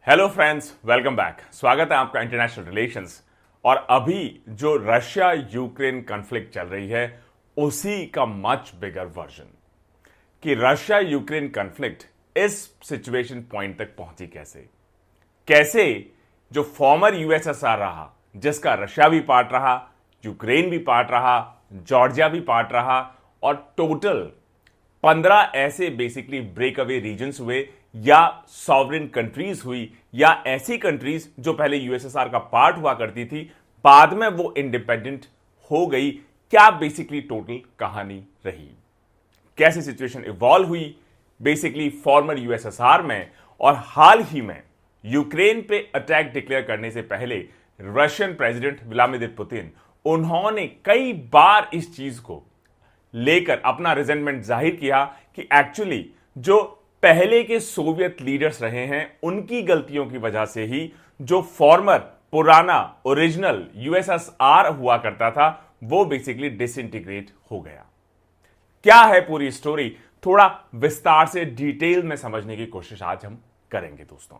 Hello friends, welcome back. स्वागत है आपका इंटरनेशनल रिलेशंस। और अभी जो रशिया यूक्रेन कॉन्फ्लिक्ट चल रही है उसी का मच बिगर वर्जन कि रशिया यूक्रेन कॉन्फ्लिक्ट इस सिचुएशन पॉइंट तक पहुंची कैसे कैसे जो फॉर्मर यूएसएसआर रहा, जिसका रशिया भी पार्ट रहा, यूक्रेन भी पार्ट रहा, जॉर्जिया भी पार्ट रहा, और टोटल 15 ऐसे बेसिकली ब्रेक अवे रीजन्स हुए या सॉवरेन कंट्रीज हुई, या ऐसी कंट्रीज जो पहले यूएसएसआर का पार्ट हुआ करती थी, बाद में वो इंडिपेंडेंट हो गई। क्या बेसिकली टोटल कहानी रही, कैसी सिचुएशन इवॉल्व हुई बेसिकली फॉर्मर यूएसएसआर में। और हाल ही में यूक्रेन पे अटैक डिक्लेयर करने से पहले रशियन प्रेसिडेंट व्लादिमीर पुतिन, उन्होंने कई बार इस चीज को लेकर अपना रिजेंटमेंट जाहिर किया कि एक्चुअली जो पहले के सोवियत लीडर्स रहे हैं उनकी गलतियों की वजह से ही जो फॉर्मर पुराना ओरिजिनल यूएसएसआर हुआ करता था वो बेसिकली डिसइंटीग्रेट हो गया। क्या है पूरी स्टोरी, थोड़ा विस्तार से डिटेल में समझने की कोशिश आज हम करेंगे दोस्तों।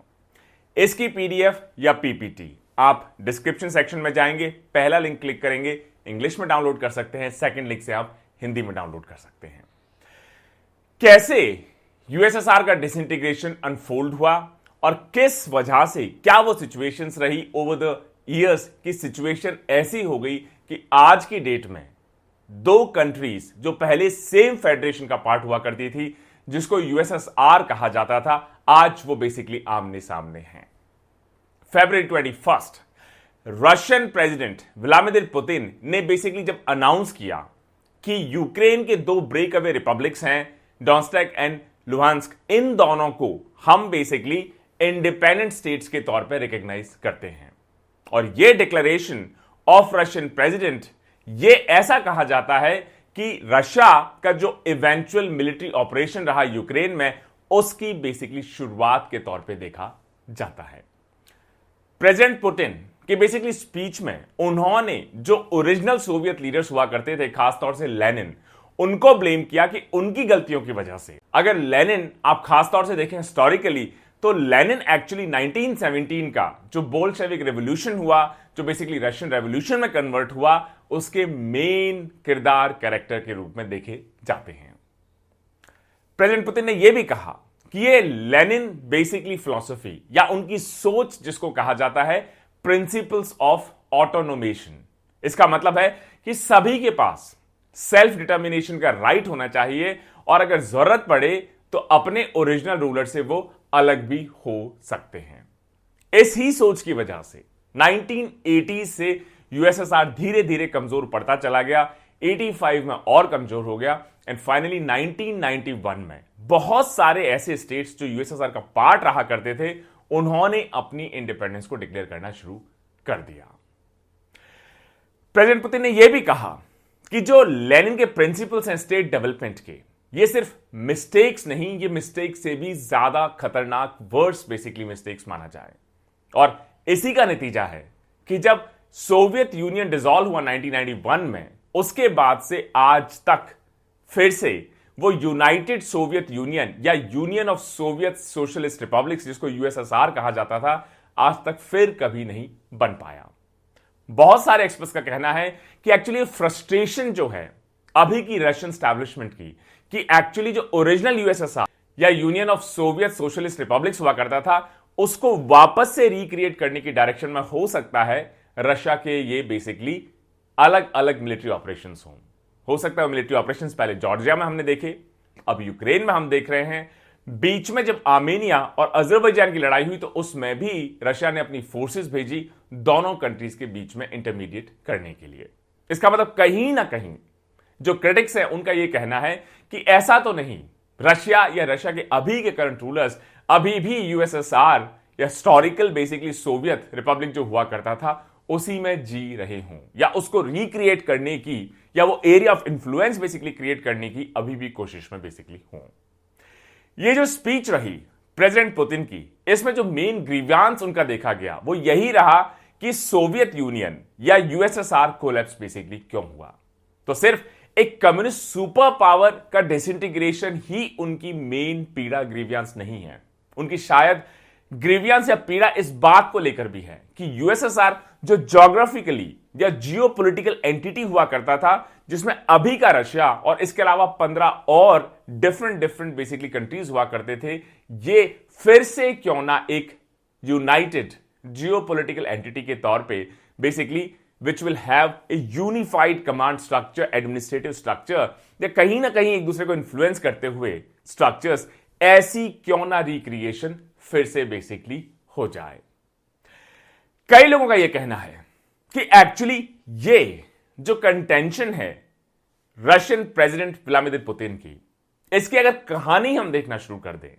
इसकी पीडीएफ या पीपीटी आप डिस्क्रिप्शन सेक्शन में जाएंगे, पहला लिंक क्लिक करेंगे, इंग्लिश में डाउनलोड कर सकते हैं, सेकंड लिंक से आप हिंदी में डाउनलोड कर सकते हैं। कैसे यूएसएसआर का डिसइंटीग्रेशन अनफोल्ड हुआ और किस वजह से, क्या वो सिचुएशंस रही ओवर द ईयर्स की सिचुएशन ऐसी हो गई कि आज की डेट में दो कंट्रीज जो पहले सेम फेडरेशन का पार्ट हुआ करती थी, जिसको यूएसएसआर कहा जाता था, आज वो बेसिकली आमने सामने हैं। फरवरी 21 रशियन प्रेसिडेंट व्लादिमीर पुतिन ने बेसिकली जब अनाउंस किया कि यूक्रेन के दो ब्रेक अवे रिपब्लिक्स हैं, डोनेट्स्क एंड लुहांस्क, इन दोनों को हम बेसिकली इंडिपेंडेंट स्टेट्स के तौर पर रिकॉग्नाइज करते हैं। और यह डिक्लेरेशन ऑफ रशियन प्रेसिडेंट, ये ऐसा कहा जाता है कि रशिया का जो इवेंचुअल मिलिट्री ऑपरेशन रहा यूक्रेन में, उसकी बेसिकली शुरुआत के तौर पे देखा जाता है। प्रेसिडेंट पुतिन की बेसिकली स्पीच में उन्होंने जो ओरिजिनल सोवियत लीडर्स हुआ करते थे, खासतौर से लेनिन, उनको ब्लेम किया कि उनकी गलतियों की वजह से। अगर लेनिन आप खासतौर से देखें हिस्टोरिकली, तो लेनिन एक्चुअली 1917 का जो बोल्शेविक रेवोल्यूशन हुआ, जो बेसिकली रशियन रेवोल्यूशन में कन्वर्ट हुआ, उसके मेन किरदार कैरेक्टर के रूप में देखे जाते हैं। प्रेसिडेंट पुतिन ने यह भी कहा कि ये लेनिन बेसिकली फिलॉसफी या उनकी सोच, जिसको कहा जाता है प्रिंसिपल्स ऑफ ऑटोनोमेशन, इसका मतलब है कि सभी के पास सेल्फ डिटर्मिनेशन का राइट होना चाहिए और अगर जरूरत पड़े तो अपने ओरिजिनल रूलर से वो अलग भी हो सकते हैं। इस ही सोच की वजह से 1980 से यूएसएसआर धीरे धीरे कमजोर पड़ता चला गया, 85 में और कमजोर हो गया, एंड फाइनली 1991 में बहुत सारे ऐसे स्टेट्स जो यूएसएसआर का पार्ट रहा करते थे, उन्होंने अपनी इंडिपेंडेंस को डिक्लेयर करना शुरू कर दिया। प्रेसिडेंट पुतिन ने यह भी कहा कि जो लेनिन के प्रिंसिपल्स हैं स्टेट डेवलपमेंट के, ये सिर्फ मिस्टेक्स नहीं, ये मिस्टेक्स से भी ज्यादा खतरनाक, वर्स बेसिकली मिस्टेक्स माना जाए। और इसी का नतीजा है कि जब सोवियत यूनियन डिसॉल्व हुआ 1991 में, उसके बाद से आज तक फिर से वो यूनाइटेड सोवियत यूनियन या union of Soviet socialist republics, जिसको यूएसएसआर कहा जाता था, आज तक फिर कभी नहीं बन पाया। बहुत सारे एक्सपर्ट्स का कहना है कि एक्चुअली फ्रस्ट्रेशन जो है अभी की रशियन स्टैब्लिशमेंट की, कि एक्चुअली जो ओरिजिनल यूएसएसआर या union of Soviet socialist republics हुआ करता था, उसको वापस से रिक्रिएट करने की डायरेक्शन में हो सकता है रशिया के ये बेसिकली अलग अलग मिलिट्री ऑपरेशंस हो सकता है मिलिट्री ऑपरेशंस पहले जॉर्जिया में हमने देखे, अब यूक्रेन में हम देख रहे हैं। बीच में जब आर्मेनिया और अजरबैजान की लड़ाई हुई तो उसमें भी रशिया ने अपनी फोर्सेस भेजी दोनों कंट्रीज के बीच में इंटरमीडिएट करने के लिए। इसका मतलब कहीं ना कहीं जो क्रिटिक्स है उनका यह कहना है कि ऐसा तो नहीं, रशिया या रशिया के अभी के करंट रूलर्स अभी भी यूएसएसआर या हिस्टोरिकल बेसिकली सोवियत रिपब्लिक जो हुआ करता था उसी में जी रहे हों, या उसको रिक्रिएट करने की या वो area of influence basically create करने की अभी भी कोशिश में बेसिकली हों। ये जो स्पीच रही प्रेसिडेंट पुतिन की, इसमें जो मेन ग्रीवांस उनका देखा गया वो यही रहा कि सोवियत यूनियन या यूएसएसआर कोलैप्स बेसिकली क्यों हुआ। तो सिर्फ एक कम्युनिस्ट सुपर पावर का डिसइंटीग्रेशन ही उनकी मेन पीड़ा ग्रीवियंस नहीं है, उनकी शायद ग्रीवियंस या पीड़ा इस बात को लेकर भी है कि यूएसएसआर जो ज्योग्राफिकली या जियोपॉलिटिकल एंटिटी हुआ करता था, जिसमें अभी का रशिया और इसके अलावा 15 और डिफरेंट बेसिकली कंट्रीज हुआ करते थे, ये फिर से क्यों ना एक यूनाइटेड जियोपॉलिटिकल एंटिटी के तौर पे basically which will have a unified command structure, administrative structure, या कहीं ना कहीं एक दूसरे को इन्फ्लुएंस करते हुए स्ट्रक्चर्स, ऐसी क्यों ना रिक्रिएशन फिर से बेसिकली हो जाए। कई लोगों का यह कहना है कि एक्चुअली ये जो कंटेंशन है रशियन प्रेसिडेंट व्लादिमीर पुतिन की, इसकी अगर कहानी हम देखना शुरू कर दें,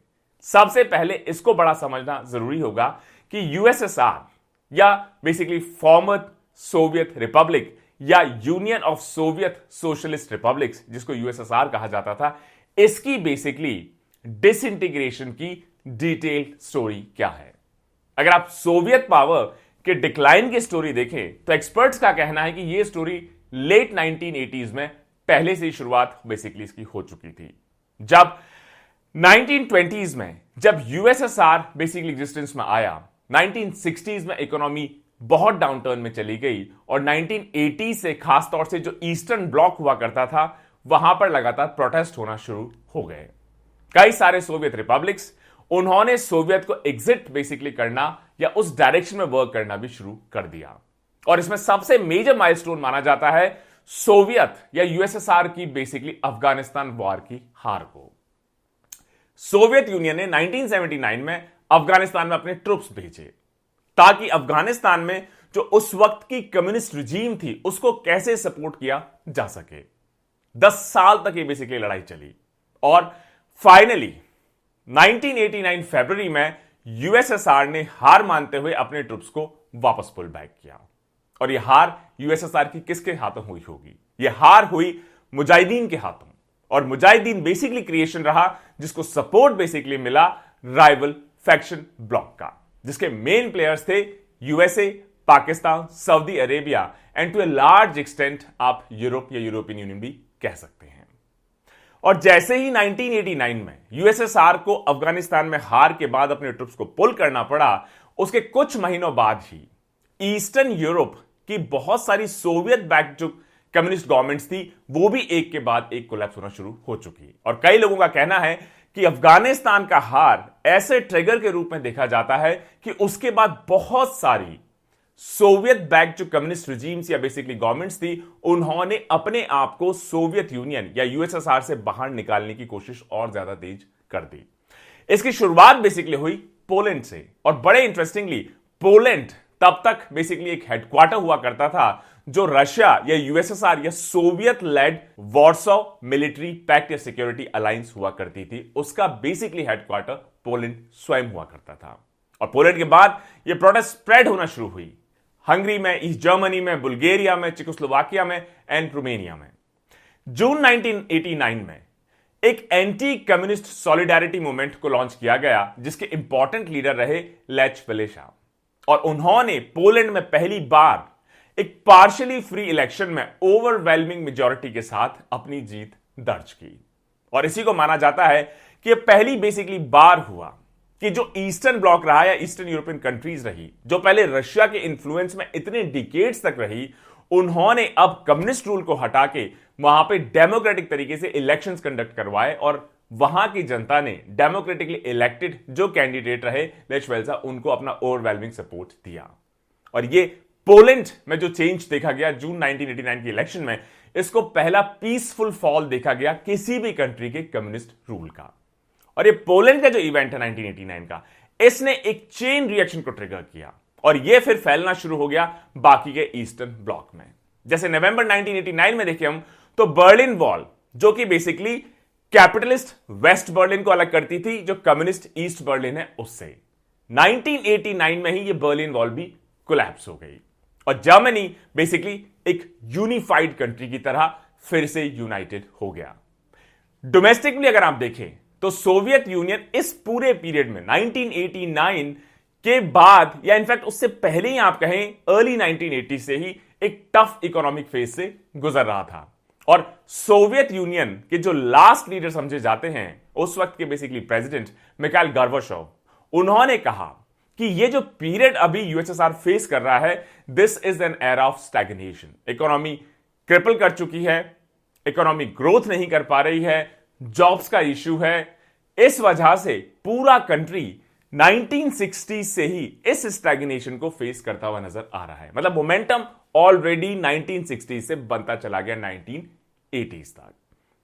सबसे पहले इसको बड़ा समझना जरूरी होगा कि यूएसएसआर या बेसिकली फॉर्मर सोवियत रिपब्लिक या union of Soviet socialist republics, जिसको यूएसएसआर कहा जाता था, इसकी बेसिकली डिसइंटीग्रेशन की डिटेल्ड स्टोरी क्या है। अगर आप सोवियत पावर के डिक्लाइन की स्टोरी देखें तो एक्सपर्ट्स का कहना है कि यह स्टोरी लेट 1980s में पहले से ही शुरुआत बेसिकली इसकी हो चुकी थी। जब 1920s में जब यूएसएसआर बेसिकली एग्जिस्टेंस में आया, 1960s में इकोनॉमी बहुत डाउनटर्न में चली गई और 1980 से खासतौर से जो ईस्टर्न ब्लॉक हुआ करता था, वहां पर लगातार प्रोटेस्ट होना शुरू हो गए। कई सारे सोवियत रिपब्लिक्स, उन्होंने सोवियत को एग्जिट बेसिकली करना या उस डायरेक्शन में वर्क करना भी शुरू कर दिया। और इसमें सबसे मेजर माइलस्टोन माना जाता है सोवियत या यूएसएसआर की बेसिकली अफगानिस्तान वॉर की हार को। सोवियत यूनियन ने 1979 में अफगानिस्तान में अपने ट्रूप्स भेजे ताकि अफगानिस्तान में जो उस वक्त की कम्युनिस्ट रिजीम थी उसको कैसे सपोर्ट किया जा सके। 10 साल तक ये बेसिकली लड़ाई चली और फाइनली 1989 फरवरी में यूएसएसआर ने हार मानते हुए अपने ट्रूप्स को वापस पुल बैक किया। और यह हार यूएसएसआर की किसके हाथों हुई होगी? यह हार हुई मुजाहिदीन के हाथों। और मुजाहिदीन बेसिकली क्रिएशन रहा जिसको सपोर्ट बेसिकली मिला राइवल फैक्शन ब्लॉक का, जिसके मेन प्लेयर्स थे USA, Pakistan, Saudi Arabia and to a large extent आप यूरोप या यूरोपियन यूनियन भी कह सकते हैं। और जैसे ही 1989 में यूएसएसआर को अफगानिस्तान में हार के बाद अपने ट्रूप्स को पुल करना पड़ा, उसके कुछ महीनों बाद ही ईस्टर्न यूरोप की बहुत सारी सोवियत बैक्ड जो कम्युनिस्ट गवर्नमेंट्स थी वो भी एक के बाद एक कोलैप्स होना शुरू हो चुकी। और कई लोगों का कहना है कि अफगानिस्तान का हार ऐसे ट्रिगर के रूप में देखा जाता है कि उसके बाद बहुत सारी सोवियत बैक्ड जो कम्युनिस्ट रिजीम्स या बेसिकली गवर्नमेंट्स थी, उन्होंने अपने आप को सोवियत यूनियन या यूएसएसआर से बाहर निकालने की कोशिश और ज्यादा तेज कर दी। इसकी शुरुआत बेसिकली हुई पोलैंड से। और बड़े इंटरेस्टिंगली पोलैंड तब तक बेसिकली एक हेडक्वार्टर हुआ करता था जो रशिया या यूएसएसआर या Soviet led Warsaw military pact या सिक्योरिटी अलायंस हुआ करती थी, उसका बेसिकली हेडक्वार्टर पोलैंड स्वयं हुआ करता था। और पोलैंड के बाद यह प्रोटेस्ट स्प्रेड होना शुरू हुई हंगरी में, ईस्ट जर्मनी में, बुल्गारिया में, चेकोस्लोवाकिया में एंड रोमानिया में। जून 1989 में एक एंटी कम्युनिस्ट सॉलिडारिटी मूवमेंट को लॉन्च किया गया जिसके इंपॉर्टेंट लीडर रहे लेच वलेशा। और उन्होंने पोलैंड में पहली बार एक पार्शियली फ्री इलेक्शन में ओवरवेलमिंग मेजॉरिटी के साथ अपनी जीत दर्ज की। और इसी को माना जाता है कि यह पहली बेसिकली बार हुआ कि जो ईस्टर्न ब्लॉक रहा या ईस्टर्न यूरोपियन कंट्रीज रही, जो पहले रशिया के इन्फ्लुएंस में इतने डिकेड्स तक रही, उन्होंने अब कम्युनिस्ट रूल को हटा के वहां पे डेमोक्रेटिक तरीके से इलेक्शंस कंडक्ट करवाए और वहां की जनता ने डेमोक्रेटिकली इलेक्टेड जो कैंडिडेट रहे लेच वेलेसा, उनको अपना ओवरवेलमिंग सपोर्ट दिया। और ये पोलैंड में जो चेंज देखा गया जून 1989 की इलेक्शन में, इसको पहला पीसफुल फॉल देखा गया किसी भी कंट्री के कम्युनिस्ट रूल का। और ये पोलैंड का जो इवेंट है 1989 का, इसने एक चेन रिएक्शन को ट्रिगर किया और ये फिर फैलना शुरू हो गया बाकी के ईस्टर्न ब्लॉक में। जैसे नवंबर 1989 में देखें हम तो बर्लिन वॉल, जो कि बेसिकली कैपिटलिस्ट वेस्ट बर्लिन को अलग करती थी, जो कम्युनिस्ट ईस्ट बर्लिन है उससे, 1989 में ही ये बर्लिन वॉल भी कोलैप्स हो गई और जर्मनी बेसिकली एक यूनिफाइड कंट्री की तरह फिर से यूनाइटेड हो गया। डोमेस्टिकली अगर आप देखें तो सोवियत यूनियन इस पूरे पीरियड में 1989 के बाद या इनफैक्ट उससे पहले ही आप कहें अर्ली 1980 से ही एक टफ इकोनॉमिक फेज से गुजर रहा था। और सोवियत यूनियन के जो लास्ट लीडर समझे जाते हैं उस वक्त के बेसिकली प्रेसिडेंट मिखाइल गोर्बाचोव, उन्होंने कहा कि ये जो पीरियड अभी यूएसएसआर फेस कर रहा है, this is an era of stagnation. Economy cripple कर चुकी है, इकोनॉमी ग्रोथ नहीं कर पा रही है, जॉब्स का इश्यू है। इस वजह से पूरा कंट्री 1960 से ही इस स्टैग्नेशन को फेस करता हुआ नजर आ रहा है। मतलब मोमेंटम ऑलरेडी 1960 से बनता चला गया 1980s तक।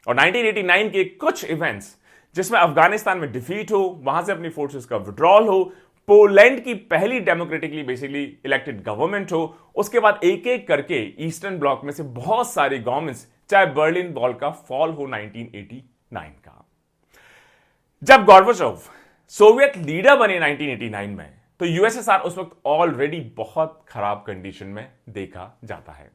और 1989 के कुछ इवेंट्स जिसमें अफगानिस्तान में डिफीट हो, वहां से अपनी फोर्सेस का विड्रॉल हो, पोलैंड की पहली डेमोक्रेटिकली बेसिकली इलेक्टेड गवर्नमेंट हो, उसके बाद एक एक करके ईस्टर्न ब्लॉक में से बहुत सारी गवर्नमेंट्स, चाहे बर्लिन वॉल का फॉल हो 1989 का। जब गॉर्बाचोव सोवियत लीडर बने 1989 में, तो यूएसएसआर उस वक्त ऑलरेडी बहुत खराब कंडीशन में देखा जाता है।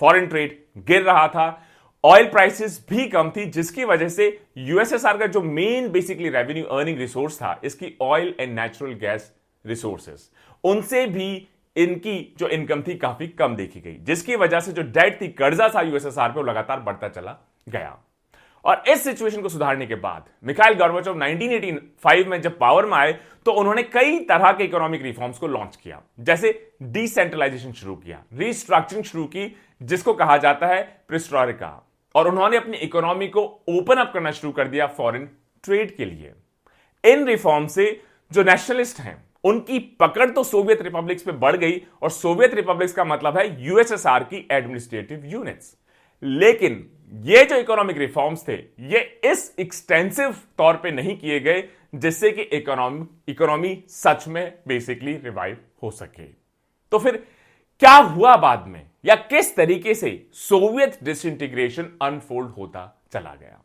फॉरेन ट्रेड गिर रहा था, ऑयल प्राइसेस भी कम थी, जिसकी वजह से यूएसएसआर का जो main basically revenue earning resource था, इसकी oil and natural gas resources, उनसे भी इनकी जो इनकम थी काफी कम देखी गई, जिसकी वजह से जो डेट थी, कर्जा था यूएसएसआर पे, वो लगातार बढ़ता चला गया। और इस सिचुएशन को सुधारने के बाद मिखाइल गोर्बाचोव 1985 में जब पावर में आए, तो उन्होंने कई तरह के इकोनॉमिक रिफॉर्म्स को लॉन्च किया, जैसे डिसेंट्रलाइजेशन शुरू किया, रीस्ट्रक्चरिंग शुरू की, जिसको कहा जाता है पेरेस्ट्रोइका, और उन्होंने अपनी इकोनॉमी को ओपन अप करना शुरू कर दिया फॉरेन ट्रेड के लिए। इन रिफॉर्म से जो नेशनलिस्ट हैं, उनकी पकड़ तो सोवियत रिपब्लिक्स पे बढ़ गई, और सोवियत रिपब्लिक्स का मतलब है यूएसएसआर की एडमिनिस्ट्रेटिव यूनिट्स। लेकिन ये जो इकोनॉमिक रिफॉर्म्स थे, ये इस एक्सटेंसिव तौर पे नहीं किए गए जिससे कि इकोनॉमी सच में बेसिकली रिवाइव हो सके। तो फिर क्या हुआ बाद में, या किस तरीके से सोवियत डिसइंटीग्रेशन अनफोल्ड होता चला गया?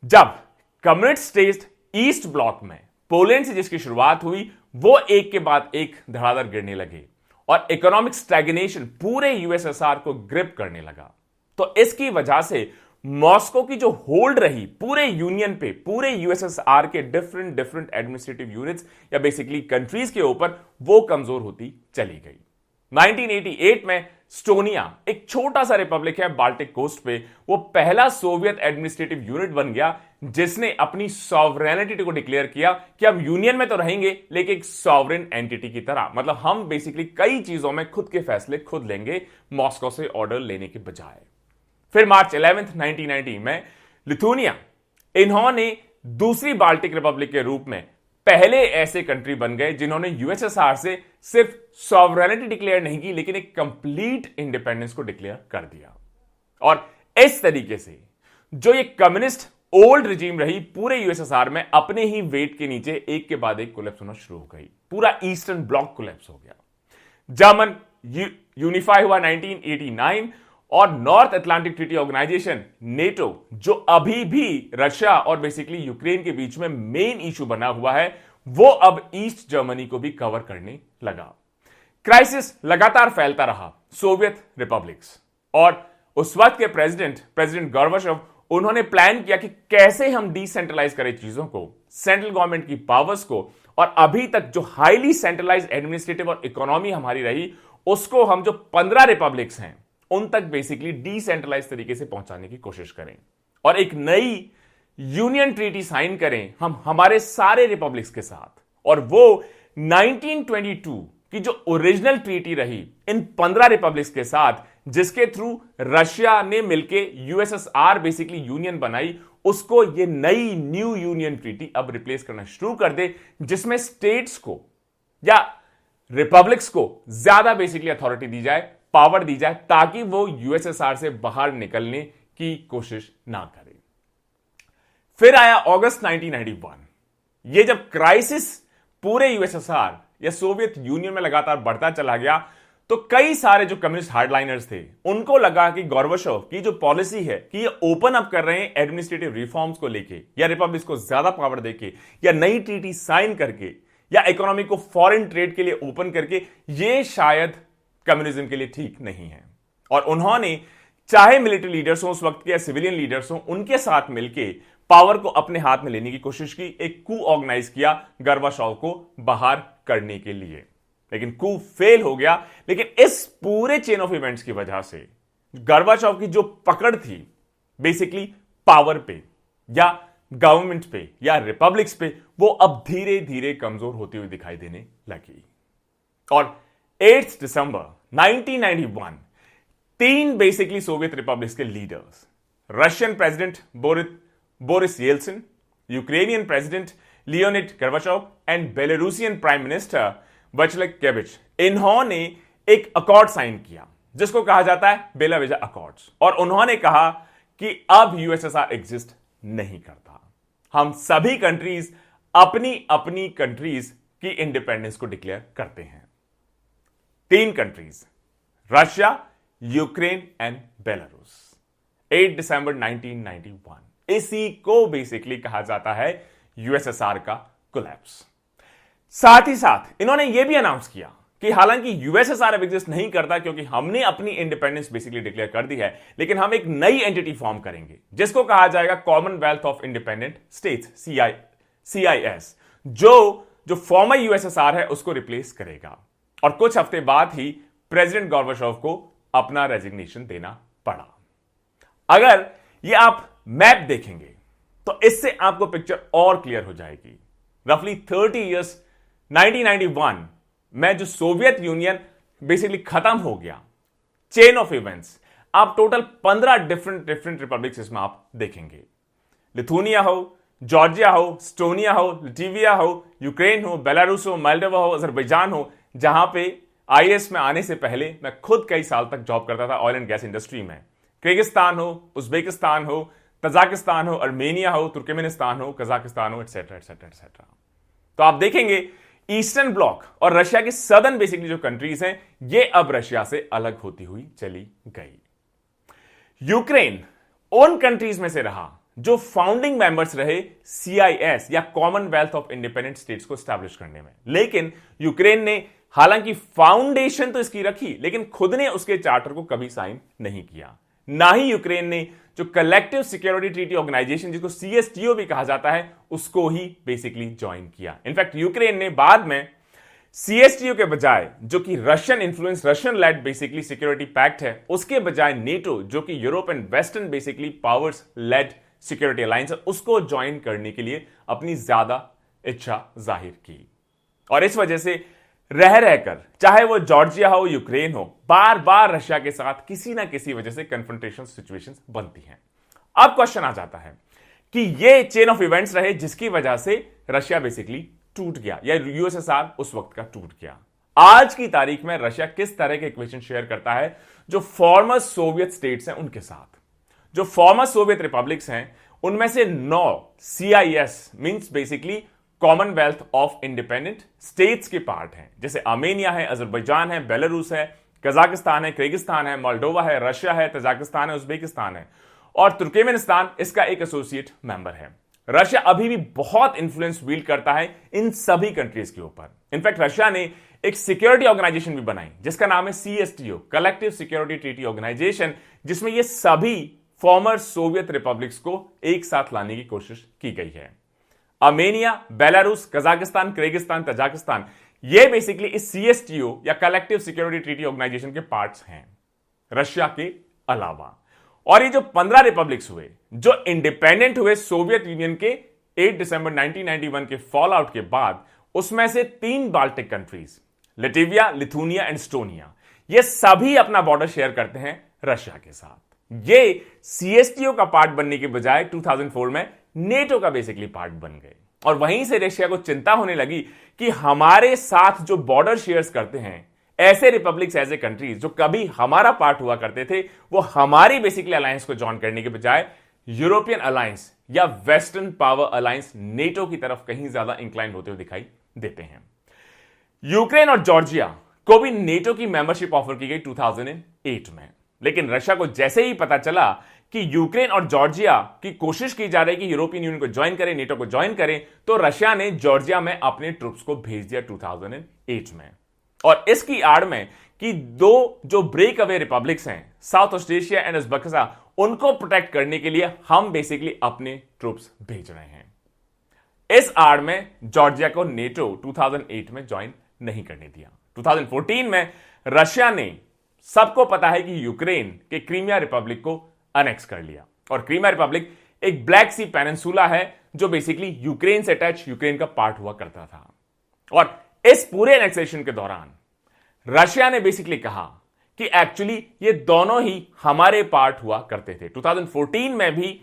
जब कम्युनिस्ट स्टेट ईस्ट ब्लॉक में पोलैंड से जिसकी शुरुआत हुई, वो एक के बाद एक धड़ाधड़ गिरने लगे और इकोनॉमिक स्टैग्नेशन पूरे यूएसएसआर को ग्रिप करने लगा। तो इसकी वजह से मॉस्को की जो होल्ड रही पूरे यूनियन पे, पूरे यूएसएसआर के डिफरेंट एडमिनिस्ट्रेटिव यूनिट्स या बेसिकली कंट्रीज के ऊपर, वो कमजोर होती चली गई। 1988 में स्टोनिया, एक छोटा सा रिपब्लिक है बाल्टिक कोस्ट पे, वो पहला सोवियत एडमिनिस्ट्रेटिव यूनिट बन गया जिसने अपनी सॉवरेनिटी को डिक्लेयर किया कि हम यूनियन में तो रहेंगे लेकिन एक सॉवरेन एंटिटी की तरह। मतलब हम बेसिकली कई चीजों में खुद के फैसले खुद लेंगे, मॉस्को से ऑर्डर लेने के बजाय। फिर मार्च 11, 1990 में लिथुआनिया, इन्होंने दूसरी बाल्टिक रिपब्लिक के रूप में पहले ऐसे कंट्री बन गए जिन्होंने यूएसएसआर से सिर्फ सॉवरेनिटी डिक्लेयर नहीं की, लेकिन एक कंप्लीट इंडिपेंडेंस को डिक्लेयर कर दिया। और इस तरीके से जो ये कम्युनिस्ट ओल्ड रिजीम रही पूरे यूएसएसआर में, अपने ही वेट के नीचे एक के बाद एक कोलैप्स होना शुरू हो गई। पूरा ईस्टर्न ब्लॉक कोलैप्स हो गया। जर्मन यूनिफाई हुआ 1989, और North Atlantic Treaty Organization NATO, जो अभी भी रशिया और बेसिकली यूक्रेन के बीच में मेन इशू बना हुआ है, वो अब ईस्ट जर्मनी को भी कवर करने लगा। क्राइसिस लगातार फैलता रहा सोवियत रिपब्लिक्स, और उस वक्त के प्रेसिडेंट गोर्बाचोव, उन्होंने प्लान किया कि कैसे हम डिसेंट्रलाइज करें चीजों को, सेंट्रल गवर्नमेंट की पावर्स को, और अभी तक जो हाईली सेंट्रलाइज्ड एडमिनिस्ट्रेटिव और इकोनॉमी हमारी रही, उसको हम जो 15 रिपब्लिक्स हैं उन तक बेसिकली डिसेंट्रलाइज तरीके से पहुंचाने की कोशिश करें, और एक नई यूनियन ट्रीटी साइन करें हम हमारे सारे रिपब्लिक्स के साथ। और वो 1922 की जो ओरिजिनल ट्रीटी रही इन 15 रिपब्लिक्स के साथ, जिसके थ्रू रशिया ने मिलके यूएसएसआर बेसिकली यूनियन बनाई, उसको ये नई न्यू यूनियन ट्रीटी अब रिप्लेस करना शुरू कर दे, जिसमें स्टेट्स को या रिपब्लिक्स को ज्यादा बेसिकली अथॉरिटी दी जाए, पावर दी जाए, ताकि वो यूएसएसआर से बाहर निकलने की कोशिश ना करे। फिर आया अगस्त 1991। ये जब क्राइसिस पूरे यूएसएसआर या सोवियत यूनियन में लगातार बढ़ता चला गया, तो कई सारे जो कम्युनिस्ट हार्डलाइनर्स थे, उनको लगा कि गोर्बाचोव की जो पॉलिसी है कि ये ओपन अप कर रहे हैं एडमिनिस्ट्रेटिव रिफॉर्म्स को लेके, या रिपब्लिक्स को ज्यादा पावर देके, या नई ट्रीटी साइन करके, या इकोनॉमी को फॉरेन ट्रेड के लिए ओपन करके, ये शायद कम्युनिज्म के लिए ठीक नहीं है। और उन्होंने चाहे मिलिट्री लीडर्स हो उस वक्त के या सिविलियन लीडर्स हो, उनके साथ मिलके पावर को अपने हाथ में लेने की कोशिश की, एक कू ऑर्गेनाइज किया गोर्बाचोव को बाहर करने के लिए। लेकिन कू फेल हो गया। लेकिन इस पूरे चेन ऑफ इवेंट्स की वजह से गोर्बाचोव की जो पकड़ थी बेसिकली पावर पे या गवर्नमेंट पे या रिपब्लिक्स पे वो अब धीरे धीरे कमजोर होती हुई दिखाई देने लगी। और 8 दिसंबर 1991 तीन बेसिकली सोवियत रिपब्लिक्स के leaders, Russian president Boris Yeltsin, Ukrainian president Leonid Gorbachev and Belarusian prime minister वाचलाव केविच, इन्होंने एक अकॉर्ड साइन किया जिसको कहा जाता है बेला-वेजा अकॉर्ड्स। और उन्होंने कहा कि अब यूएसएसआर एग्जिस्ट नहीं करता, हम सभी कंट्रीज अपनी अपनी कंट्रीज की इंडिपेंडेंस को डिक्लेयर करते हैं। तीन countries, Russia, Ukraine and Belarus. 8 दिसंबर 1991, इसी को बेसिकली कहा जाता है यूएसएसआर का कोलैप्स। साथ ही साथ इन्होंने यह भी अनाउंस किया कि हालांकि यूएसएसआर अब एग्जिस्ट नहीं करता क्योंकि हमने अपनी इंडिपेंडेंस बेसिकली डिक्लेयर कर दी है, लेकिन हम एक नई एंटिटी फॉर्म करेंगे जिसको कहा जाएगा Commonwealth of independent states, CIS, जो फॉर्मर यूएसएसआर है उसको रिप्लेस करेगा। और कुछ हफ्ते बाद ही प्रेसिडेंट गोर्बाचोव को अपना रेजिग्नेशन देना पड़ा। अगर ये आप मैप देखेंगे तो इससे आपको पिक्चर और क्लियर हो जाएगी। रफली 30 इयर्स 1991 में जो सोवियत यूनियन बेसिकली खत्म हो गया, चेन ऑफ इवेंट्स, आप टोटल 15 डिफरेंट रिपब्लिक्स इसमें आप देखेंगे। लिथुनिया हो, जॉर्जिया हो, स्टोनिया हो, लिटविया हो, यूक्रेन हो, बेलारूस हो, मोल्डोवा हो, अजरबैजान हो, जहां पे आईएएस में आने से पहले मैं खुद कई साल तक जॉब करता था ऑयल एंड गैस इंडस्ट्री में। किर्गिस्तान हो, उज्बेकिस्तान हो, तजाकिस्तान हो, अर्मेनिया हो, तुर्कमेनिस्तान हो, कजाकिस्तान हो, एटसेट्रा एटसेट्रा एटसेट्रा। तो आप देखेंगे ईस्टर्न ब्लॉक और रशिया के सदर्न बेसिकली जो कंट्रीज हैं ये अब रशिया से अलग होती हुई चली गई। यूक्रेन उन कंट्रीज में से रहा जो फाउंडिंग मेंबर्स रहे CIS या कॉमनवेल्थ ऑफ इंडिपेंडेंट स्टेट्स को स्टैब्लिश करने में, लेकिन यूक्रेन ने हालांकि फाउंडेशन तो इसकी रखी लेकिन खुद ने उसके चार्टर को कभी साइन नहीं किया। ना ही यूक्रेन ने जो कलेक्टिव सिक्योरिटी ट्रीटी ऑर्गेनाइजेशन जिसको CSTO भी कहा जाता है उसको ही बेसिकली ज्वाइन किया। इनफैक्ट यूक्रेन ने बाद में CSTO के बजाय, जो कि Russian influence, Russian led basically security pact है, उसके बजाय नेटो, जो कि Europe and western basically powers led security alliance है, उसको ज्वाइन करने के लिए अपनी ज्यादा इच्छा जाहिर की। और इस वजह से रह रहकर, चाहे वो जॉर्जिया हो, यूक्रेन हो, बार बार रशिया के साथ किसी ना किसी वजह से कन्फ्रंटेशन सिचुएशंस बनती हैं। अब क्वेश्चन आ जाता है कि ये चेन ऑफ इवेंट्स रहे जिसकी वजह से रशिया बेसिकली टूट गया या यूएसएसआर उस वक्त का टूट गया। आज की तारीख में रशिया किस तरह के इक्वेशन शेयर करता है जो फॉर्मर सोवियत स्टेट्स हैं उनके साथ। जो फॉर्मर सोवियत रिपब्लिक्स हैं उनमें से 9 CIS means basically Commonwealth of independent states के पार्ट हैं, जैसे आर्मेनिया है, अजरबैजान है, बेलारूस है, कजाकिस्तान है, किर्गिस्तान है, मोल्डोवा है, रशिया है, तजाकिस्तान है, उज्बेकिस्तान है और तुर्कमेनिस्तान इसका एक एसोसिएट मेंबर है। रशिया अभी भी बहुत इंफ्लुएंस विल्ड करता है इन सभी कंट्रीज के ऊपर। इनफैक्ट रशिया ने एक सिक्योरिटी ऑर्गेनाइजेशन भी बनाई जिसका नाम है CSTO, collective security treaty organisation, जिसमें ये सभी फॉर्मर सोवियत रिपब्लिक्स को एक साथ लाने की कोशिश की गई है। Armenia, Belarus, Kazakhstan, Kyrgyzstan, Tajikistan, ये बेसिकली इस CSTO या कलेक्टिव सिक्योरिटी ट्रीटी ऑर्गेनाइजेशन के पार्ट्स हैं रशिया के अलावा। और ये जो 15 रिपब्लिक्स हुए जो इंडिपेंडेंट हुए सोवियत यूनियन के 8 दिसंबर 1991 के फॉल आउट के बाद, उसमें से 3 Baltic countries, Latvia, Lithuania and Estonia, ये सभी अपना बॉर्डर शेयर करते हैं रशिया के साथ। ये CSTO का पार्ट बनने के बजाय 2004 में नेटो का बेसिकली पार्ट बन गए। और वहीं से रशिया को चिंता होने लगी कि हमारे साथ जो बॉर्डर शेयर्स करते हैं ऐसे रिपब्लिक्स, ऐसे कंट्रीज जो कभी हमारा पार्ट हुआ करते थे, वो हमारी बेसिकली अलायंस को ज्वाइन करने के बजाय यूरोपियन अलायंस या वेस्टर्न पावर अलायंस नेटो की तरफ कहीं ज्यादा इंक्लाइन होते हुए दिखाई देते हैं। यूक्रेन और जॉर्जिया को भी नेटो की मेंबरशिप ऑफर की गई 2008 में, लेकिन रशिया को जैसे ही पता चला कि यूक्रेन और जॉर्जिया की कोशिश की जा रही है कि यूरोपियन यूनियन को ज्वाइन करें, नेटो को ज्वाइन करें, तो रशिया ने जॉर्जिया में अपने ट्रूप्स को भेज दिया 2008 में। और इसकी आड़ में कि 2 जो ब्रेक अवे रिपब्लिक्स हैं, साउथ ऑस्ट्रेलिया एंड उज्बेकिस्तान, उनको प्रोटेक्ट करने के लिए हम बेसिकली अपने ट्रूप्स भेज रहे हैं। इस आड़ में जॉर्जिया को नेटो 2008 में ज्वाइन नहीं करने दिया। 2014 में रशिया ने, सबको पता है कि यूक्रेन के क्रीमिया रिपब्लिक को अनेक्स कर लिया और क्रीमिया रिपब्लिक एक ब्लैक सी पेनिनसुला है जो बेसिकली यूक्रेन से अटैच यूक्रेन का पार्ट हुआ करता था। और इस पूरे एनेक्सेशन के दौरान रशिया ने बेसिकली कहा कि एक्चुअली ये दोनों ही हमारे पार्ट हुआ करते थे। 2014 में भी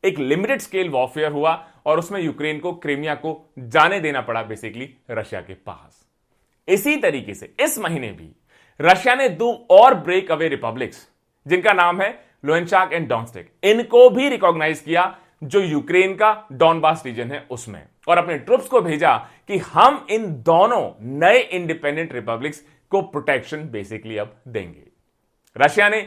एक लिमिटेड स्केल वॉरफेयर हुआ और उसमें यूक्रेन को क्रीमिया को जाने देना पड़ा बेसिकली रशिया के पास। इसी तरीके से इस महीने भी रशिया ने दो और ब्रेक अवे रिपब्लिक्स जिनका नाम है लुहांस्क एंड डोनेट्स्क, इनको भी रिकॉग्नाइज किया जो यूक्रेन का डॉनबास रीजन है उसमें, और अपने ट्रुप्स को भेजा कि हम इन दोनों नए इंडिपेंडेंट रिपब्लिक्स को प्रोटेक्शन बेसिकली अब देंगे। रशिया ने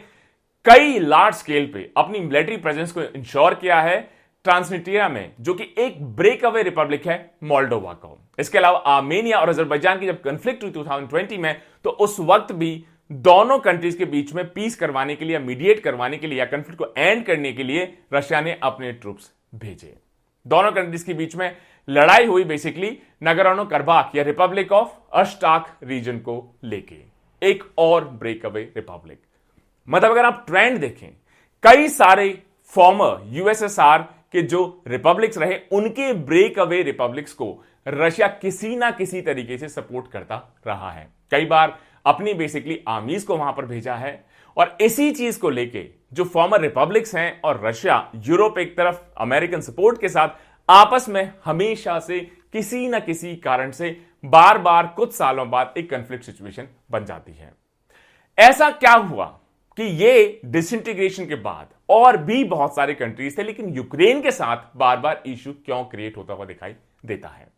कई लार्ज स्केल पे अपनी मिलिट्री प्रेजेंस को इंश्योर किया है ट्रांसनिस्ट्रिया में, जो कि एक ब्रेक अवे रिपब्लिक है मोल्डोवा को। इसके अलावा आर्मेनिया और अजरबैजान की जब कॉन्फ्लिक्ट हुई 2020 में, तो उस वक्त भी दोनों कंट्रीज के बीच में पीस करवाने के लिए, मीडिएट करवाने के लिए या कॉन्फ्लिक्ट को एंड करने के लिए रशिया ने अपने ट्रूप्स भेजे। दोनों कंट्रीज के बीच में लड़ाई हुई बेसिकली नगोर्नो कराबाख या रिपब्लिक ऑफ अश्ताक रीजन को लेके, एक और ब्रेक अवे रिपब्लिक। मतलब अगर आप ट्रेंड देखें, कई सारे फॉर्मर यूएसएसआर के जो रिपब्लिक्स रहे उनके ब्रेक अवे रिपब्लिक्स को रशिया किसी ना किसी तरीके से सपोर्ट करता रहा है। कई बार अपनी बेसिकली आर्मीज को वहां पर भेजा है, और इसी चीज को लेके जो फॉर्मर रिपब्लिक्स हैं और रशिया, यूरोप एक तरफ अमेरिकन सपोर्ट के साथ आपस में हमेशा से किसी ना किसी कारण से बार बार कुछ सालों बाद एक कॉन्फ्लिक्ट सिचुएशन बन जाती है। ऐसा क्या हुआ कि ये डिसइंटीग्रेशन के बाद और भी बहुत सारे कंट्रीज थे, लेकिन यूक्रेन के साथ बार बार इश्यू क्यों क्रिएट होता हुआ दिखाई देता है।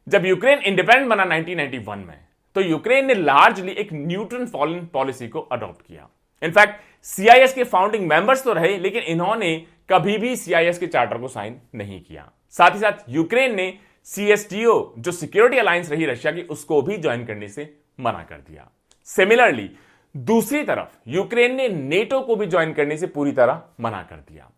जब यूक्रेन इंडिपेंडेंट बना 1991 में, तो यूक्रेन ने लार्जली एक न्यूट्रल फॉरेन पॉलिसी को अडॉप्ट किया। इनफैक्ट सीआईएस के फाउंडिंग मेंबर्स तो रहे, लेकिन इन्होंने कभी भी सीआईएस के चार्टर को साइन नहीं किया। साथ ही साथ यूक्रेन ने सीएसटीओ जो सिक्योरिटी अलायंस रही रशिया की, उसको भी ज्वाइन करने से मना कर दिया। सिमिलरली दूसरी तरफ यूक्रेन ने नेटो को भी ज्वाइन करने से पूरी तरह मना कर दिया।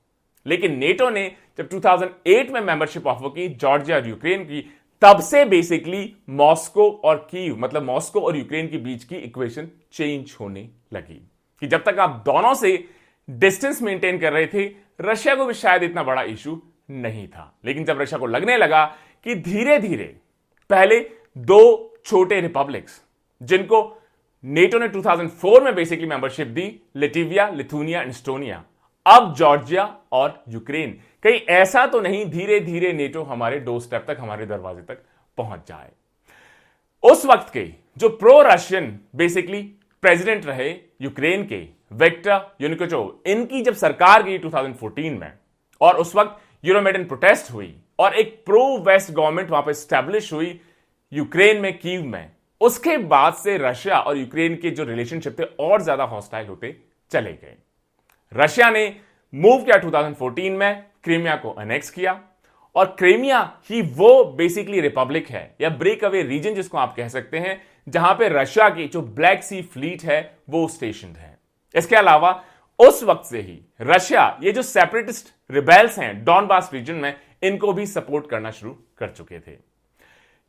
लेकिन नेटो ने जब 2008 में मेंबरशिप ऑफर की जॉर्जिया और यूक्रेन की, तब से बेसिकली मॉस्को और कीव, मतलब मॉस्को और यूक्रेन के बीच की इक्वेशन चेंज होने लगी कि जब तक आप दोनों से डिस्टेंस मेंटेन कर रहे थे, रशिया को भी शायद इतना बड़ा इशू नहीं था। लेकिन जब रशिया को लगने लगा कि धीरे धीरे पहले दो छोटे रिपब्लिक्स जिनको नेटो ने 2004 में बेसिकली मेंबरशिप दी, लिटविया, लिथुनिया, एस्टोनिया, अब जॉर्जिया और यूक्रेन, कहीं ऐसा तो नहीं धीरे धीरे नेटो हमारे डोर स्टेप तक, हमारे दरवाजे तक पहुंच जाए। उस वक्त के जो प्रो रशियन बेसिकली प्रेसिडेंट रहे यूक्रेन के, विक्टर यानुकोविच, इनकी जब सरकार गई 2014 में, और उस वक्त यूरोमेडन प्रोटेस्ट हुई और एक प्रो वेस्ट गवर्नमेंट वहां पर स्टैब्लिश हुई यूक्रेन में, कीव में, उसके बाद से रशिया और यूक्रेन के जो रिलेशनशिप थे और ज्यादा हॉस्टाइल होते चले गए। रशिया ने मूव किया 2014 में, क्रीमिया को अनेक्स किया, और क्रीमिया ही वो बेसिकली रिपब्लिक है या ब्रेक अवे रीजन जिसको आप कह सकते हैं, जहां पे रशिया की जो ब्लैक सी फ्लीट है वो स्टेशनड है। इसके अलावा उस वक्त से ही रशिया ये जो सेपरेटिस्ट रिबेल्स हैं डॉनबास रीजन में, इनको भी सपोर्ट करना शुरू कर चुके थे।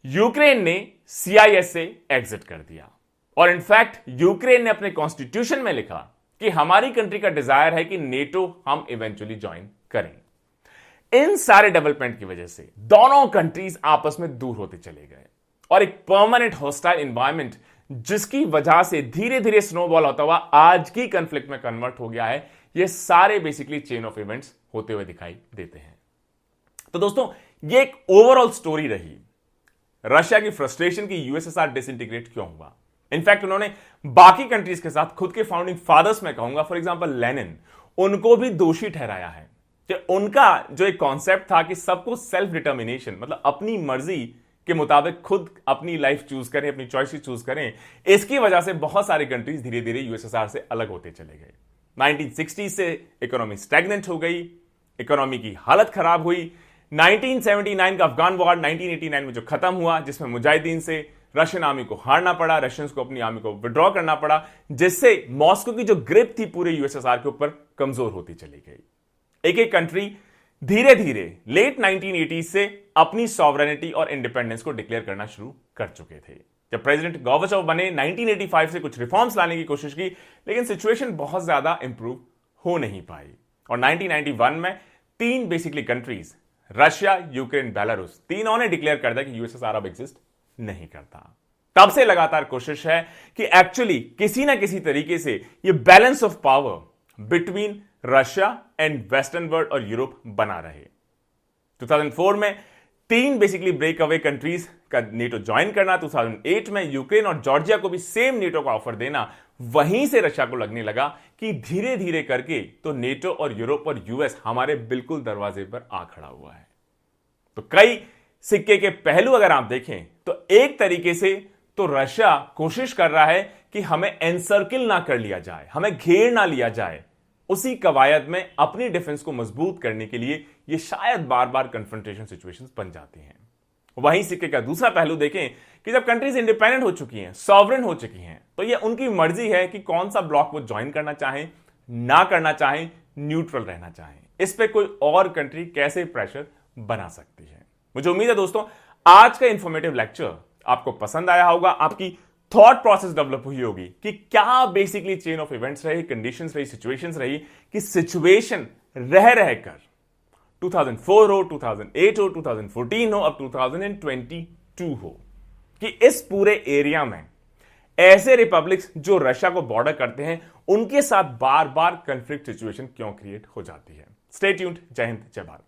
यूक्रेन ने सीआईएस से एग्जिट कर दिया, और इनफैक्ट यूक्रेन ने अपने कॉन्स्टिट्यूशन में लिखा कि हमारी कंट्री का डिजायर है कि नेटो हम इवेंचुअली ज्वाइन करें। इन सारे डेवलपमेंट की वजह से दोनों कंट्रीज आपस में दूर होते चले गए, और एक परमानेंट हॉस्टाइल एनवायरनमेंट जिसकी वजह से धीरे धीरे स्नोबॉल होता हुआ आज की कॉन्फ्लिक्ट में कन्वर्ट हो गया है। ये सारे बेसिकली चेन ऑफ इवेंट्स होते हुए दिखाई देते हैं। तो दोस्तों, ये एक ओवरऑल स्टोरी रही रशिया की फ्रस्ट्रेशन की यूएसएसआर डिसइंटीग्रेट क्यों हुआ। इनफैक्ट उन्होंने बाकी कंट्रीज के साथ खुद के फाउंडिंग फादर्स में कहूंगा, फॉर एग्जांपल लेनिन, उनको भी दोषी ठहराया है कि उनका जो एक कॉन्सेप्ट था कि सबको सेल्फ डिटर्मिनेशन, मतलब अपनी मर्जी के मुताबिक खुद अपनी लाइफ चूज करें, अपनी चॉइस चूज करें, इसकी वजह से बहुत सारी कंट्रीज धीरे धीरे यूएसएसआर से अलग होते चले गए। 1960 से इकोनॉमी स्टैग्नेंट हो गई, इकोनॉमी की हालत खराब हुई। 1979 का अफगान वॉर 1989 में जो खत्म हुआ, जिसमें मुजाहिदीन से रशियन आर्मी को हारना पड़ा, रशियंस को अपनी आर्मी को विड्रॉ करना पड़ा, जिससे मॉस्को की जो ग्रिप थी पूरे यूएसएसआर के ऊपर कमजोर होती चली गई। एक एक कंट्री धीरे धीरे लेट 1980 से अपनी सॉवरेनिटी और इंडिपेंडेंस को डिक्लेयर करना शुरू कर चुके थे। जब प्रेसिडेंट गोर्बाचोव बने 1985 से कुछ रिफॉर्म्स लाने की कोशिश की, लेकिन सिचुएशन बहुत ज्यादा इंप्रूव हो नहीं पाई, और 1991 में तीन basically countries, Russia, Ukraine, Belarus, तीनों ने डिक्लेयर कर दिया कि यूएसएसआर अब एग्जिस्ट नहीं करता। तब से लगातार कोशिश है कि एक्चुअली किसी ना किसी तरीके से ये balance of power between Russia and western world और यूरोप बना रहे। 2004 में तीन बेसिकली ब्रेक अवे कंट्रीज का नेटो ज्वाइन करना, 2008 में यूक्रेन और जॉर्जिया को भी सेम नेटो का ऑफर देना, वहीं से रशिया को लगने लगा कि धीरे धीरे करके तो नेटो और यूरोप और यूएस हमारे बिल्कुल दरवाजे पर आ खड़ा हुआ है। तो कई सिक्के के पहलू अगर आप देखें तो एक तरीके से तो रशिया कोशिश कर रहा है कि हमें एनसर्किल ना कर लिया जाए, हमें घेर ना लिया जाए। उसी कवायद में अपनी डिफेंस को मजबूत करने के लिए ये शायद बार बार कन्फ्रंटेशन सिचुएशंस बन जाती हैं। वहीं सिक्के का दूसरा पहलू देखें कि जब कंट्रीज इंडिपेंडेंट हो चुकी हैं, सॉवरेन हो चुकी हैं, तो ये उनकी मर्जी है कि कौन सा ब्लॉक वो ज्वाइन करना चाहें, ना करना चाहें, न्यूट्रल रहना चाहें। इस पे कोई और कंट्री कैसे प्रेशर बना सकती है। मुझे उम्मीद है दोस्तों आज का इंफॉर्मेटिव लेक्चर आपको पसंद आया होगा, आपकी थॉट प्रोसेस डेवलप हुई होगी कि क्या बेसिकली चेन ऑफ इवेंट्स रही, कंडीशंस रही, सिचुएशंस रही कि सिचुएशन रह रहकर 2004 हो, 2008 हो, 2014 हो, अब 2022 हो कि इस पूरे एरिया में ऐसे रिपब्लिक्स जो रशिया को बॉर्डर करते हैं उनके साथ बार बार कॉन्फ्लिक्ट सिचुएशन क्यों क्रिएट हो जाती है। Stay tuned. जय हिंद, जय भारत।